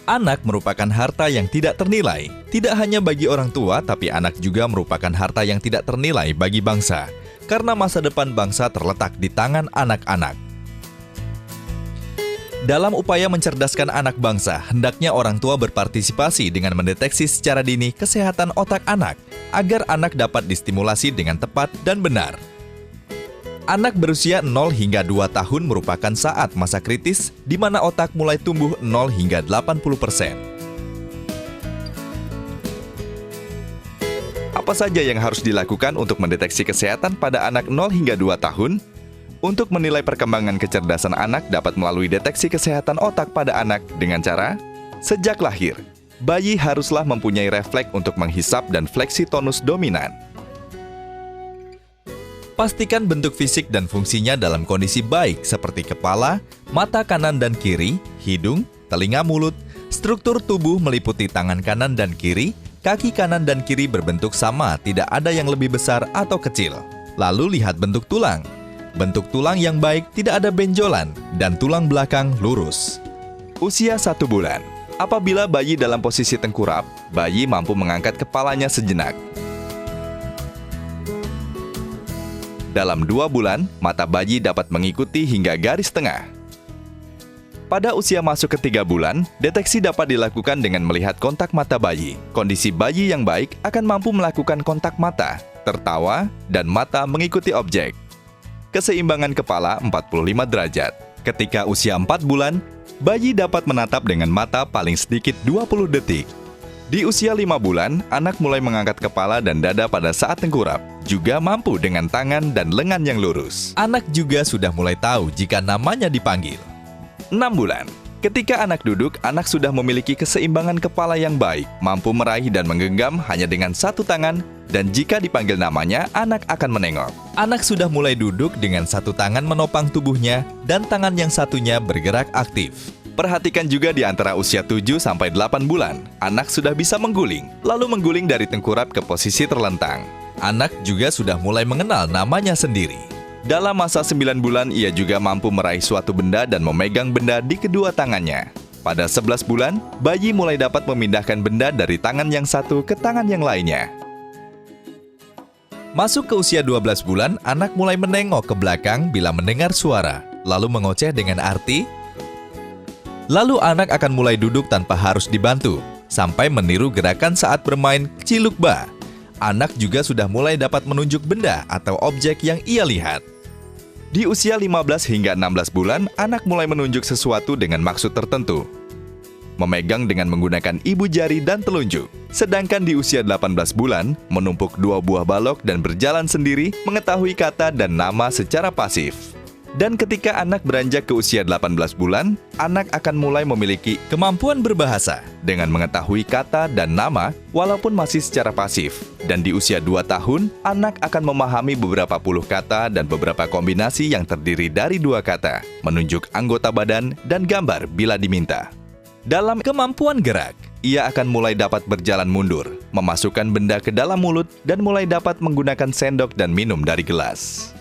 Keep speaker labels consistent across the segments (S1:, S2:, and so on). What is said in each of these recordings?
S1: Anak merupakan harta yang tidak ternilai. Tidak hanya bagi orang tua, tapi anak juga merupakan harta yang tidak ternilai bagi bangsa. Karena masa depan bangsa terletak di tangan anak-anak. Dalam upaya mencerdaskan anak bangsa, hendaknya orang tua berpartisipasi dengan mendeteksi secara dini kesehatan otak anak, agar anak dapat distimulasi dengan tepat dan benar. Anak berusia 0 hingga 2 tahun merupakan saat masa kritis di mana otak mulai tumbuh 0 hingga 80%. Apa saja yang harus dilakukan untuk mendeteksi kesehatan pada anak 0 hingga 2 tahun? Untuk menilai perkembangan kecerdasan anak dapat melalui deteksi kesehatan otak pada anak dengan cara sejak lahir. Bayi haruslah mempunyai refleks untuk menghisap dan fleksi tonus dominan. Pastikan bentuk fisik dan fungsinya dalam kondisi baik seperti kepala, mata kanan dan kiri, hidung, telinga mulut, struktur tubuh meliputi tangan kanan dan kiri, kaki kanan dan kiri berbentuk sama, tidak ada yang lebih besar atau kecil. Lalu lihat bentuk tulang. Bentuk tulang yang baik tidak ada benjolan dan tulang belakang lurus. Usia 1 bulan. Apabila bayi dalam posisi tengkurap, bayi mampu mengangkat kepalanya sejenak. Dalam 2 bulan, mata bayi dapat mengikuti hingga garis tengah. Pada usia masuk ke 3 bulan, deteksi dapat dilakukan dengan melihat kontak mata bayi. Kondisi bayi yang baik akan mampu melakukan kontak mata, tertawa, dan mata mengikuti objek. Keseimbangan kepala 45 derajat. Ketika usia 4 bulan, bayi dapat menatap dengan mata paling sedikit 20 detik. Di usia 5 bulan, anak mulai mengangkat kepala dan dada pada saat tengkurap, juga mampu dengan tangan dan lengan yang lurus. Anak juga sudah mulai tahu jika namanya dipanggil. 6 bulan. Ketika anak duduk, anak sudah memiliki keseimbangan kepala yang baik, mampu meraih dan menggenggam hanya dengan 1 tangan, dan jika dipanggil namanya, anak akan menengok. Anak sudah mulai duduk dengan 1 tangan menopang tubuhnya, dan tangan yang satunya bergerak aktif. Perhatikan juga di antara usia 7-8 bulan, anak sudah bisa mengguling, lalu mengguling dari tengkurap ke posisi terlentang. Anak juga sudah mulai mengenal namanya sendiri. Dalam masa 9 bulan, ia juga mampu meraih suatu benda dan memegang benda di kedua tangannya. Pada 11 bulan, bayi mulai dapat memindahkan benda dari tangan yang satu ke tangan yang lainnya. Masuk ke usia 12 bulan, anak mulai menengok ke belakang bila mendengar suara, lalu mengoceh dengan arti. Lalu anak akan mulai duduk tanpa harus dibantu, sampai meniru gerakan saat bermain cilukba. Anak juga sudah mulai dapat menunjuk benda atau objek yang ia lihat. Di usia 15 hingga 16 bulan, anak mulai menunjuk sesuatu dengan maksud tertentu. Memegang dengan menggunakan ibu jari dan telunjuk. Sedangkan di usia 18 bulan, menumpuk 2 buah balok dan berjalan sendiri, mengetahui kata dan nama secara pasif. Dan ketika anak beranjak ke usia 18 bulan, anak akan mulai memiliki kemampuan berbahasa dengan mengetahui kata dan nama walaupun masih secara pasif. Dan di usia 2 tahun, anak akan memahami beberapa puluh kata dan beberapa kombinasi yang terdiri dari 2 kata, menunjuk anggota badan dan gambar bila diminta. Dalam kemampuan gerak, ia akan mulai dapat berjalan mundur, memasukkan benda ke dalam mulut, dan mulai dapat menggunakan sendok dan minum dari gelas.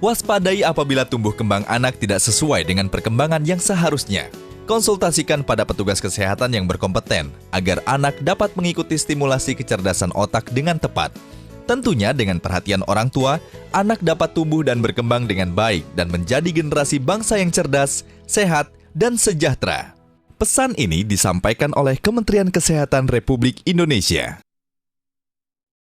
S1: Waspadai apabila tumbuh kembang anak tidak sesuai dengan perkembangan yang seharusnya. Konsultasikan pada petugas kesehatan yang berkompeten agar anak dapat mengikuti stimulasi kecerdasan otak dengan tepat. Tentunya dengan perhatian orang tua, anak dapat tumbuh dan berkembang dengan baik dan menjadi generasi bangsa yang cerdas, sehat, dan sejahtera. Pesan ini disampaikan oleh Kementerian Kesehatan Republik Indonesia.